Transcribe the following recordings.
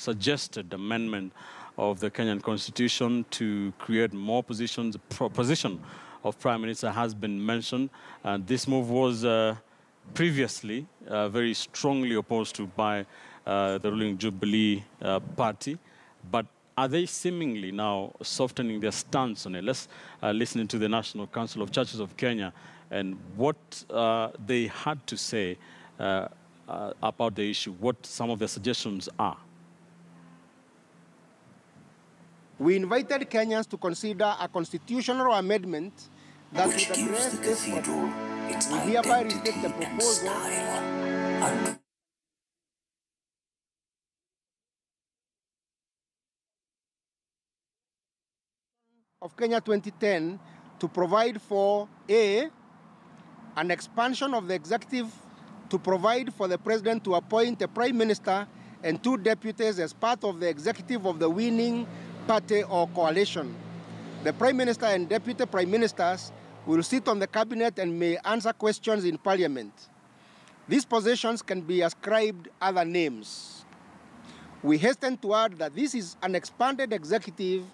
suggested amendment of the Kenyan Constitution to create more positions. Position of Prime Minister has been mentioned, and this move was previously very strongly opposed to by the ruling Jubilee party, but are they seemingly now softening their stance on it? Let's listen to the National Council of Churches of Kenya and what they had to say about the issue, what some of their suggestions are. We invited Kenyans to consider a constitutional amendment that would address the cathedral, its we hereby identity reject the and proposal style. of Kenya 2010 to provide for A, an expansion of the executive to provide for the president to appoint a prime minister and 2 deputies as part of the executive of the winning party or coalition. The prime minister and deputy prime ministers will sit on the cabinet and may answer questions in parliament. These positions can be ascribed other names. We hasten to add that this is an expanded executive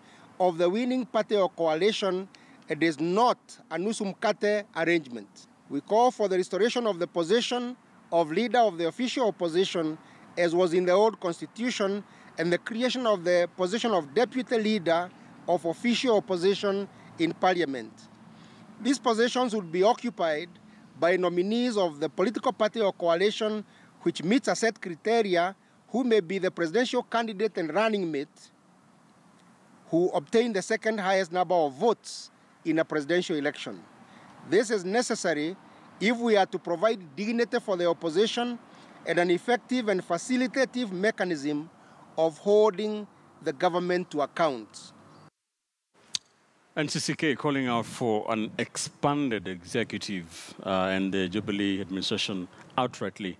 of the winning party or coalition. It is not a nusu mkate arrangement. We call for the restoration of the position of leader of the official opposition as was in the old constitution, and the creation of the position of deputy leader of official opposition in parliament. These positions would be occupied by nominees of the political party or coalition which meets a set criteria, who may be the presidential candidate and running mate who obtain the second highest number of votes in a presidential election. This is necessary if we are to provide dignity for the opposition and an effective and facilitative mechanism of holding the government to account. NCCK calling out for an expanded executive and the Jubilee administration outrightly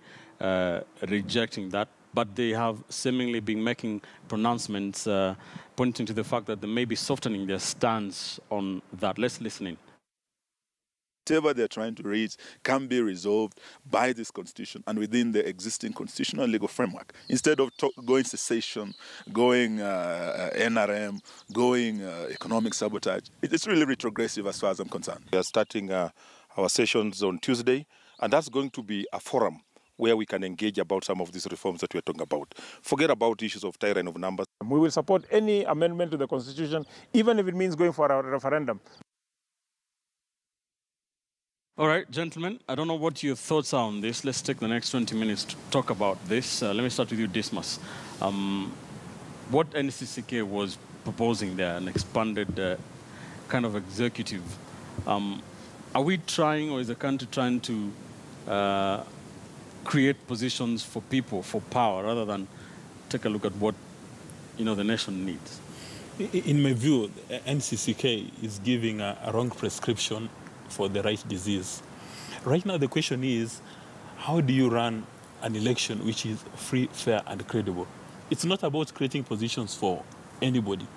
rejecting that. But they have seemingly been making pronouncements pointing to the fact that they may be softening their stance on that. Let's listen in. Whatever they're trying to raise can be resolved by this constitution and within the existing constitutional legal framework. Instead of going secession, going NRM, going economic sabotage, it's really retrogressive as far as I'm concerned. We are starting our sessions on Tuesday, and that's going to be a forum where we can engage about some of these reforms that we're talking about. Forget about issues of tyranny of numbers. We will support any amendment to the Constitution, even if it means going for a referendum. All right, gentlemen, I don't know what your thoughts are on this. Let's take the next 20 minutes to talk about this. Let me start with you, Dismas. What NCCK was proposing there, an expanded kind of executive, are we trying, or is the country trying to create positions for people, for power, rather than take a look at what, the nation needs? In my view, NCCK is giving a wrong prescription for the right disease. Right now, the question is, how do you run an election which is free, fair, and credible? It's not about creating positions for anybody.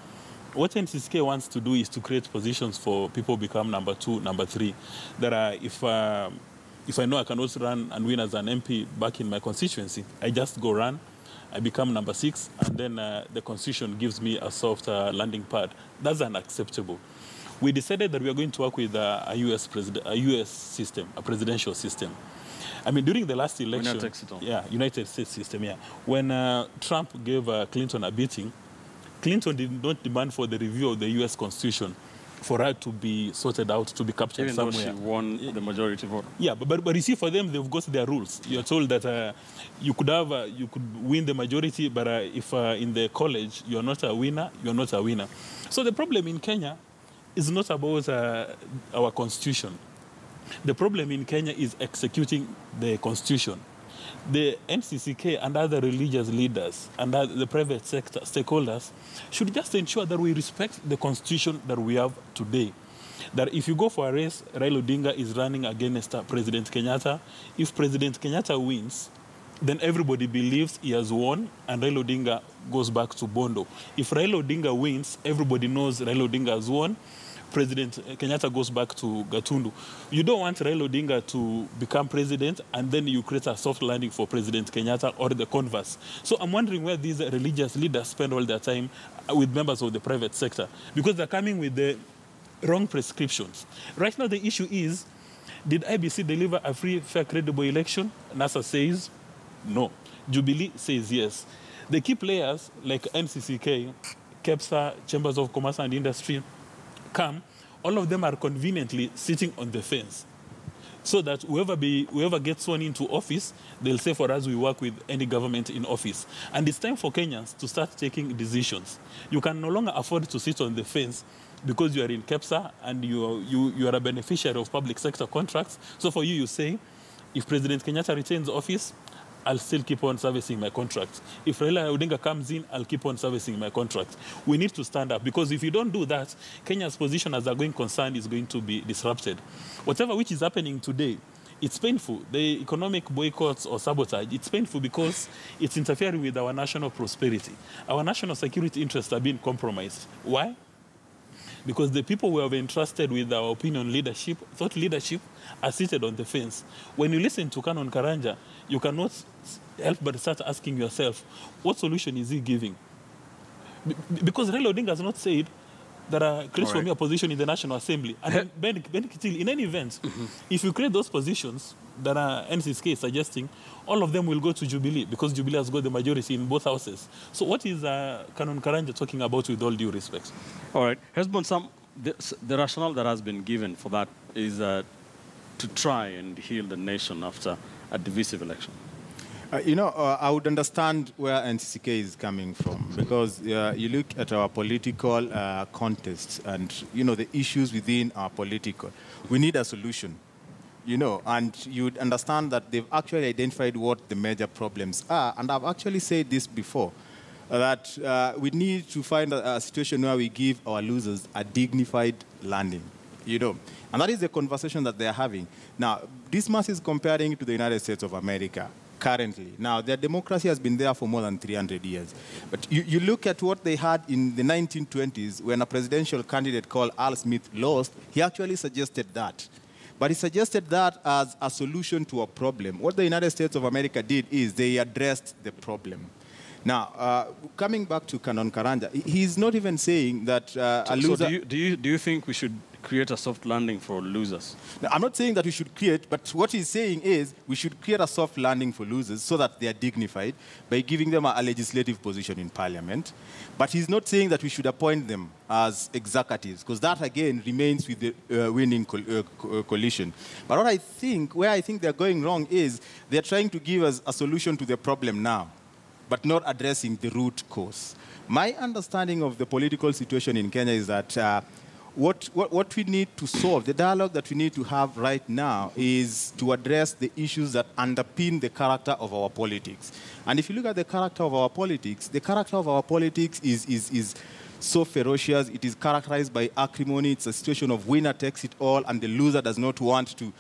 What NCCK wants to do is to create positions for people become number 2, number 3. That are, if I know I can also run and win as an MP back in my constituency, I just go run, I become number 6, and then the constitution gives me a soft landing pad. That's unacceptable. We decided that we are going to work with a US system, a presidential system. I mean, during the last election, United States system, yeah. When Trump gave Clinton a beating, Clinton did not demand for the review of the US Constitution for her to be sorted out, to be captured even somewhere. Even though she won the majority vote. Yeah, but you see, for them, they've got their rules. You're told that you could win the majority, but if in the college you're not a winner, you're not a winner. So the problem in Kenya is not about our constitution. The problem in Kenya is executing the constitution. The NCCK and other religious leaders and the private sector stakeholders should just ensure that we respect the constitution that we have today. That if you go for a race, Raila Odinga is running against President Kenyatta. If President Kenyatta wins, then everybody believes he has won and Raila Odinga goes back to Bondo. If Raila Odinga wins, everybody knows Raila Odinga has won. President Kenyatta goes back to Gatundu. You don't want Raila Odinga to become president and then you create a soft landing for President Kenyatta or the converse. So I'm wondering where these religious leaders spend all their time with members of the private sector, because they're coming with the wrong prescriptions. Right now the issue is, did IBC deliver a free, fair, credible election? NASA says no. Jubilee says yes. The key players like NCCK, KEPSA, Chambers of Commerce and Industry, come, all of them are conveniently sitting on the fence. So that whoever gets sworn into office, they'll say, for us, we work with any government in office. And it's time for Kenyans to start taking decisions. You can no longer afford to sit on the fence because you are in KEPSA and you are a beneficiary of public sector contracts. So for you, you say, if President Kenyatta retains office, I'll still keep on servicing my contract. If Raila Odinga comes in, I'll keep on servicing my contract. We need to stand up, because if you don't do that, Kenya's position as a going concern is going to be disrupted. Whatever which is happening today, it's painful. The economic boycotts or sabotage, it's painful because it's interfering with our national prosperity. Our national security interests are being compromised. Why? Because the people we have entrusted with our opinion leadership, thought leadership, are seated on the fence. When you listen to Canon Karanja, you cannot help but start asking yourself, what solution is he giving? Because Raila Odinga has not said there are creates for me a position in the National Assembly. And Ben Kitil, in any event, if you create those positions that are NCSK suggesting, all of them will go to Jubilee, because Jubilee has got the majority in both houses. So what is Canon Karanja talking about, with all due respect? All right. Hesbon, the rationale that has been given for that is to try and heal the nation after a divisive election. I would understand where NCCK is coming from, because you look at our political context and, the issues within our political. We need a solution, and you'd understand that they've actually identified what the major problems are. And I've actually said this before, that we need to find a situation where we give our losers a dignified landing, And that is the conversation that they're having. Now, Dismas is comparing to the United States of America currently. Now, their democracy has been there for more than 300 years. But you look at what they had in the 1920s when a presidential candidate called Al Smith lost, he actually suggested that. But he suggested that as a solution to a problem. What the United States of America did is they addressed the problem. Now, coming back to Canon Karanja, he's not even saying that a loser... So do you think we should create a soft landing for losers? Now, I'm not saying that we should create, but what he's saying is we should create a soft landing for losers so that they are dignified by giving them a legislative position in parliament. But he's not saying that we should appoint them as executives, because that, again, remains with the winning coalition. But where I think they're going wrong is they're trying to give us a solution to the problem now, but not addressing the root cause. My understanding of the political situation in Kenya is that what we need to solve, the dialogue that we need to have right now, is to address the issues that underpin the character of our politics. And if you look at the character of our politics, the character of our politics is so ferocious. It is characterized by acrimony. It's a situation of winner takes it all, and the loser does not want to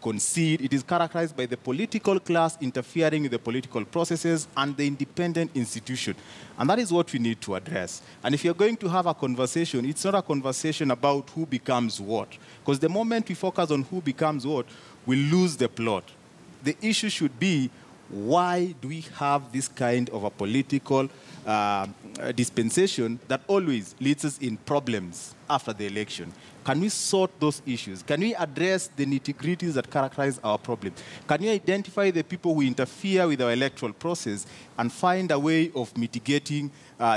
concede. It is characterized by the political class interfering with the political processes and the independent institution. And that is what we need to address. And if you're going to have a conversation, it's not a conversation about who becomes what. Because the moment we focus on who becomes what, we lose the plot. The issue should be, why do we have this kind of a political dispensation that always leads us in problems after the election? Can we sort those issues? Can we address the nitty-gritties that characterize our problem? Can we identify the people who interfere with our electoral process and find a way of mitigating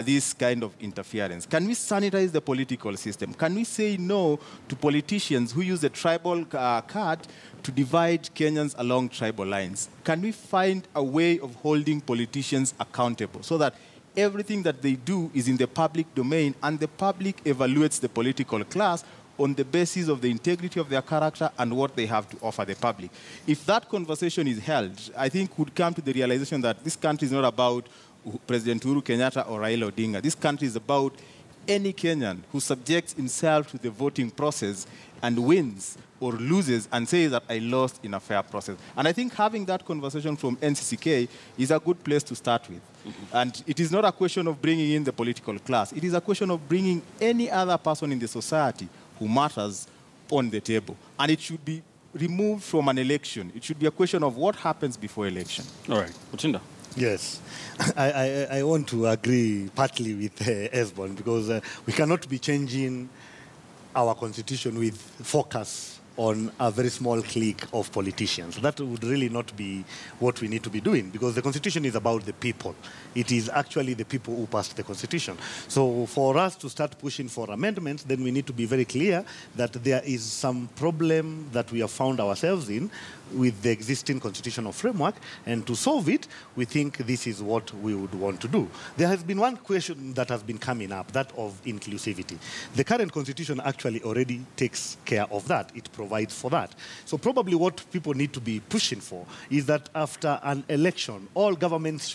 this kind of interference? Can we sanitize the political system? Can we say no to politicians who use the tribal card to divide Kenyans along tribal lines? Can we find a way of holding politicians accountable so that everything that they do is in the public domain and the public evaluates the political class on the basis of the integrity of their character and what they have to offer the public? If that conversation is held, I think we'd come to the realization that this country is not about President Uhuru Kenyatta or Raila Odinga. This country is about any Kenyan who subjects himself to the voting process and wins or loses and says that I lost in a fair process. And I think having that conversation from NCCK is a good place to start with. And it is not a question of bringing in the political class. It is a question of bringing any other person in the society who matters on the table. And it should be removed from an election. It should be a question of what happens before election. All right. Mutinda. Yes, I want to agree partly with Esbon, because we cannot be changing our constitution with focus on a very small clique of politicians. That would really not be what we need to be doing, because the constitution is about the people. It is actually the people who passed the constitution. So for us to start pushing for amendments, then we need to be very clear that there is some problem that we have found ourselves in with the existing constitutional framework, and to solve it, we think this is what we would want to do. There has been one question that has been coming up, that of inclusivity. The current constitution actually already takes care of that. It provides for that. So probably what people need to be pushing for is that after an election, all governments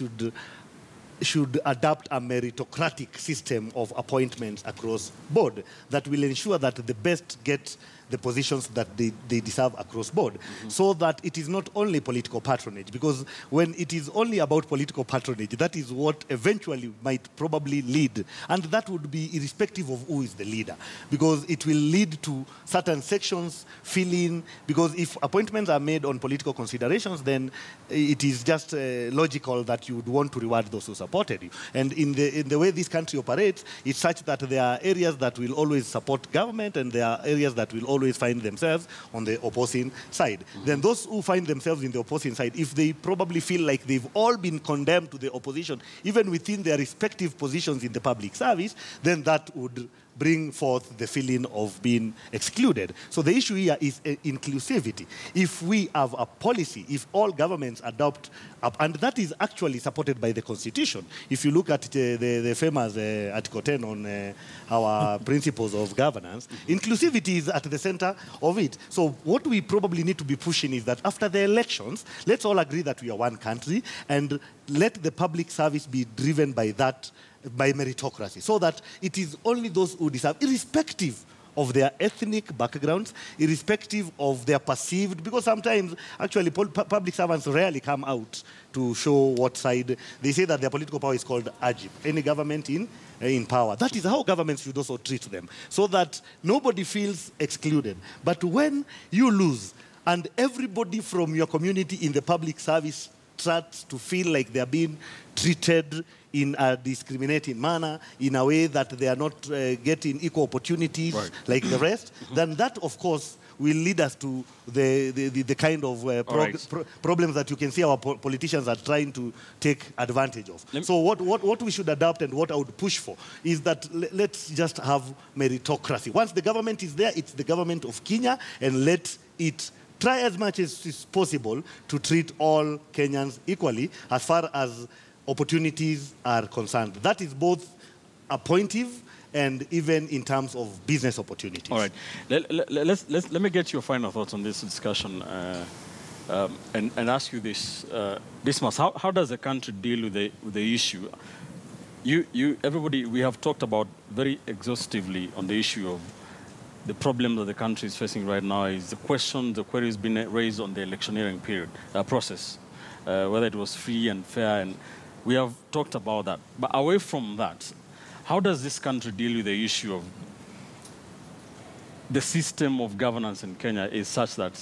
should adopt a meritocratic system of appointments across board that will ensure that the best get the positions that they deserve across board, so that it is not only political patronage, because when it is only about political patronage, that is what eventually might probably lead, and that would be irrespective of who is the leader, because it will lead to certain sections feeling, because if appointments are made on political considerations, then it is just logical that you would want to reward those who supported you. And in the way this country operates, it's such that there are areas that will always support government, and there are areas that will always find themselves on the opposing side. Then those who find themselves in the opposing side, if they probably feel like they've all been condemned to the opposition, even within their respective positions in the public service, then that would bring forth the feeling of being excluded. So the issue here is inclusivity. If we have a policy, if all governments adopt, and that is actually supported by the Constitution. If you look at the famous Article 10 on our principles of governance, inclusivity is at the center of it. So what we probably need to be pushing is that after the elections, let's all agree that we are one country, and let the public service be driven by that, by meritocracy, so that it is only those who deserve, irrespective of their ethnic backgrounds, irrespective of their perceived, because sometimes actually public servants rarely come out to show what side. They say that their political power is called AGIP, any government in power. That is how governments should also treat them, so that nobody feels excluded. But when you lose, and everybody from your community in the public service starts to feel like they're being treated in a discriminating manner, in a way that they are not getting equal opportunities like the rest, then that, of course, will lead us to the kind of problems that you can see our politicians are trying to take advantage of. So what we should adopt, and what I would push for, is that let's just have meritocracy. Once the government is there, it's the government of Kenya, and let it try as much as is possible to treat all Kenyans equally as far as opportunities are concerned. That is both appointive and even in terms of business opportunities. All right. Let me get your final thoughts on this discussion and ask you this. Dismas, how does the country deal with the issue? Everybody, we have talked about very exhaustively on the issue of the problem that the country is facing right now is the queries being raised on the electioneering process, whether it was free and fair, and we have talked about that. But away from that, how does this country deal with the issue of the system of governance in Kenya is such that,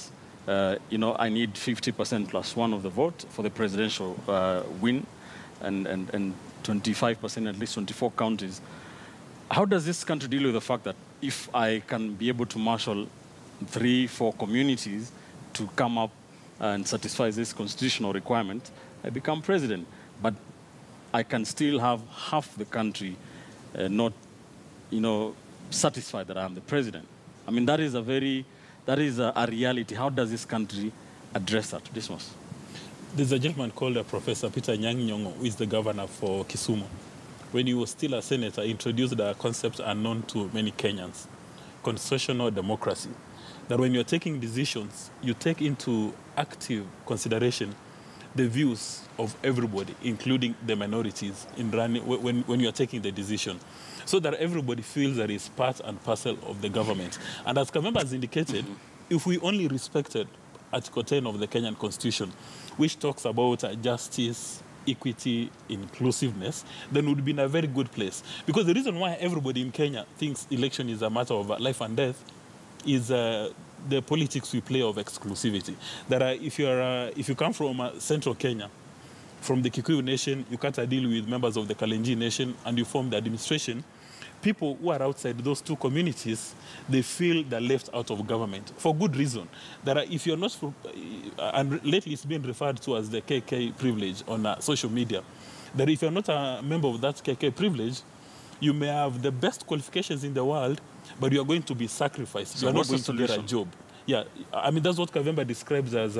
I need 50% plus one of the vote for the presidential win, and 25%, at least 24 counties. How does this country deal with the fact that if I can be able to marshal 3-4 communities to come up and satisfy this constitutional requirement, I become president? But I can still have half the country not, satisfied that I'm the president. I mean, that is a reality. How does this country address that? Dismas? There's a gentleman called Professor Peter Nyang'nyong'o, who is the governor for Kisumu. When he was still a senator, he introduced a concept unknown to many Kenyans, constitutional democracy. That when you're taking decisions, you take into active consideration the views of everybody, including the minorities, in running when you're taking the decision, so that everybody feels that it's part and parcel of the government. And as Kamemba has indicated, if we only respected Article 10 of the Kenyan Constitution, which talks about justice, equity, inclusiveness, then we'd be in a very good place. Because the reason why everybody in Kenya thinks election is a matter of life and death is the politics we play of exclusivity. That if you come from central Kenya, from the Kikuyu nation, you can't deal with members of the Clergy nation, and you form the administration. People who are outside those two communities, they feel they're left out of government for good reason. That if you're not, and lately it's been referred to as the KK privilege on social media, that if you're not a member of that KK privilege, you may have the best qualifications in the world, but you are going to be sacrificed. So you're not what's going the to get a solution? job. Yeah, I mean, that's what Kavemba describes as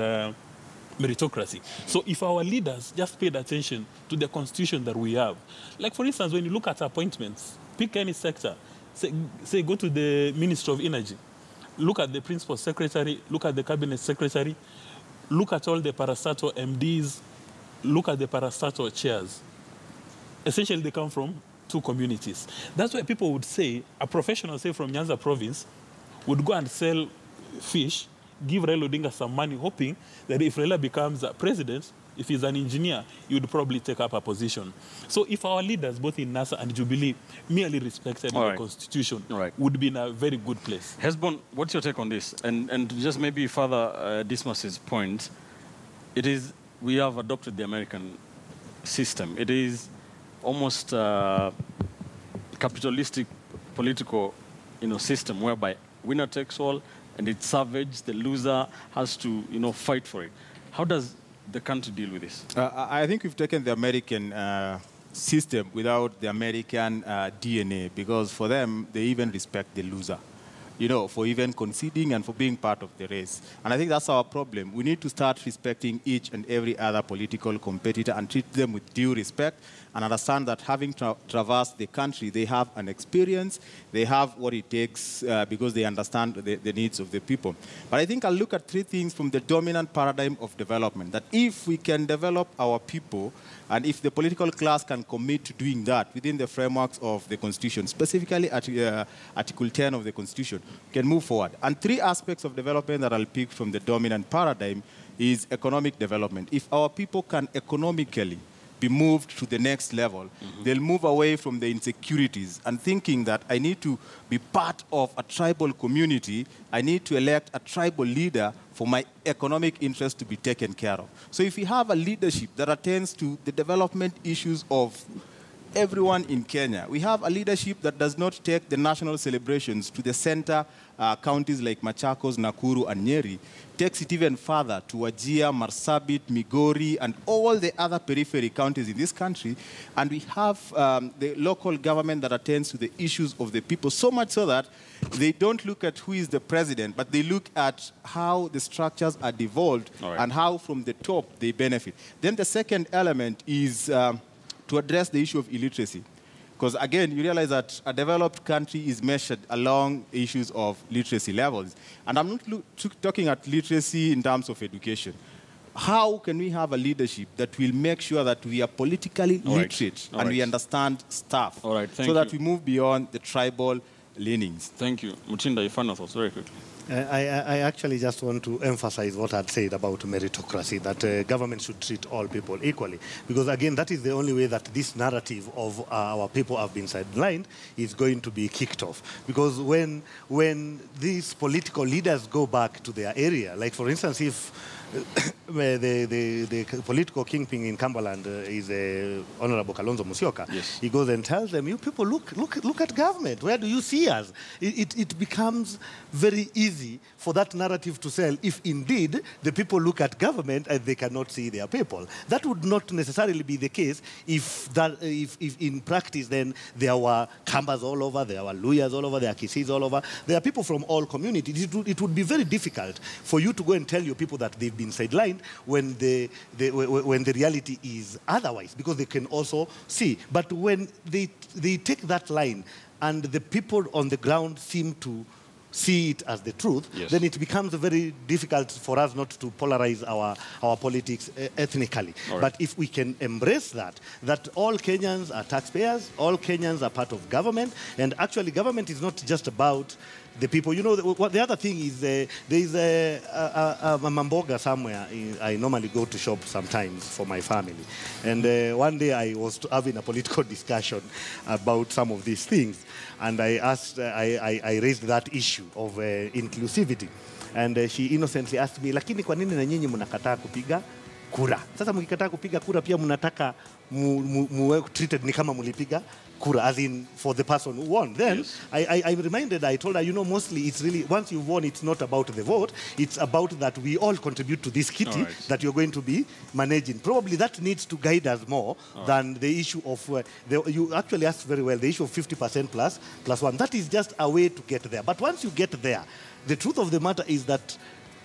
meritocracy. So if our leaders just paid attention to the constitution that we have, like for instance, when you look at appointments, pick any sector, say go to the Ministry of Energy, look at the principal secretary, look at the cabinet secretary, look at all the parastatal MDs, look at the parastatal chairs. Essentially, they come from two communities. That's why people would say, a professional, say from Nyanza province, would go and sell fish, give Raila Odinga some money, hoping that if Raila becomes president, if he's an engineer, he would probably take up a position. So if our leaders, both in NASA and Jubilee, merely respected the Constitution, would be in a very good place. Hesbon, what's your take on this? And just maybe further Dismas's point, we have adopted the American system. It is almost capitalistic political system whereby winner takes all, and it's savage. The loser has to fight for it. How does the country deal with this? I think we've taken the American system without the American DNA, because for them, they even respect the loser, for even conceding and for being part of the race. And I think that's our problem. We need to start respecting each and every other political competitor and treat them with due respect, and understand that having traversed the country, they have an experience, they have what it takes because they understand the needs of the people. But I think I'll look at three things from the dominant paradigm of development, that if we can develop our people, and if the political class can commit to doing that within the frameworks of the Constitution, specifically Article 10 of the Constitution, we can move forward. And three aspects of development that I'll pick from the dominant paradigm is economic development. If our people can economically be moved to the next level, they'll move away from the insecurities and thinking that I need to be part of a tribal community, I need to elect a tribal leader for my economic interest to be taken care of. So if we have a leadership that attends to the development issues of everyone in Kenya, we have a leadership that does not take the national celebrations to the center counties like Machakos, Nakuru, and Nyeri, takes it even further to Wajir, Marsabit, Migori, and all the other periphery counties in this country. And we have the local government that attends to the issues of the people, so much so that they don't look at who is the president, but they look at how the structures are devolved and how from the top they benefit. Then the second element is to address the issue of illiteracy. Because again, you realize that a developed country is measured along issues of literacy levels. And I'm not talking at literacy in terms of education. How can we have a leadership that will make sure that we are politically literate and we understand stuff so that we move beyond the tribal leanings? Thank you. Mutinda, your final thoughts, very quickly. I actually just want to emphasize what I'd said about meritocracy, that government should treat all people equally. Because again, that is the only way that this narrative of our people have been sidelined is going to be kicked off. Because when these political leaders go back to their area, like for instance, if the political kingpin in Cumberland is Honorable Kalonzo Musyoka. Yes. He goes and tells them, you people, look at government. Where do you see us? It becomes very easy for that narrative to sell if indeed the people look at government and they cannot see their people. That would not necessarily be the case if in practice then there were Kambas all over, there were Luyas all over, there are Kisis all over. There are people from all communities. It would be very difficult for you to go and tell your people that they've been sidelined when the reality is otherwise, because they can also see. But when they take that line and the people on the ground seem to see it as the truth, then it becomes very difficult for us not to polarize our politics ethnically. But if we can embrace that all Kenyans are taxpayers, all Kenyans are part of government, and actually government is not just about the people. You know, the other thing is there is a mamboga somewhere. I normally go to shop sometimes for my family. And one day I was having a political discussion about some of these things. And I asked, I raised that issue of inclusivity. And she innocently asked me, lakini kwa nini na nyinyi mnakataa kupiga kura? Sasa mkikataa kupiga kura pia mnataka muwe treated ni kama mlipiga kura, as in for the person who won. Then yes. I reminded her, I told her, you know, mostly it's really, once you've won, it's not about the vote, it's about that we all contribute to this kitty that you're going to be managing. Probably that needs to guide us more than the issue of, you actually asked very well, the issue of 50% plus one. That is just a way to get there. But once you get there, the truth of the matter is that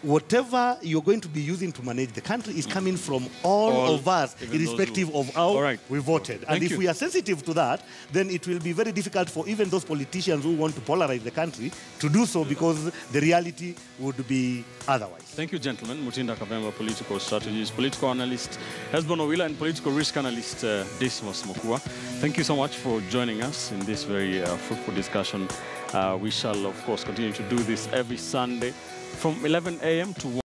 whatever you're going to be using to manage the country is coming from all of us, irrespective of how we voted. And if we are sensitive to that, then it will be very difficult for even those politicians who want to polarize the country to do so, because the reality would be otherwise. Thank you, gentlemen. Mutinda Kavemba, political strategist, political analyst, Hesbon Owila, and political risk analyst, Dismas Mokua. Thank you so much for joining us in this very fruitful discussion. We shall, of course, continue to do this every Sunday from 11 a.m. to 1.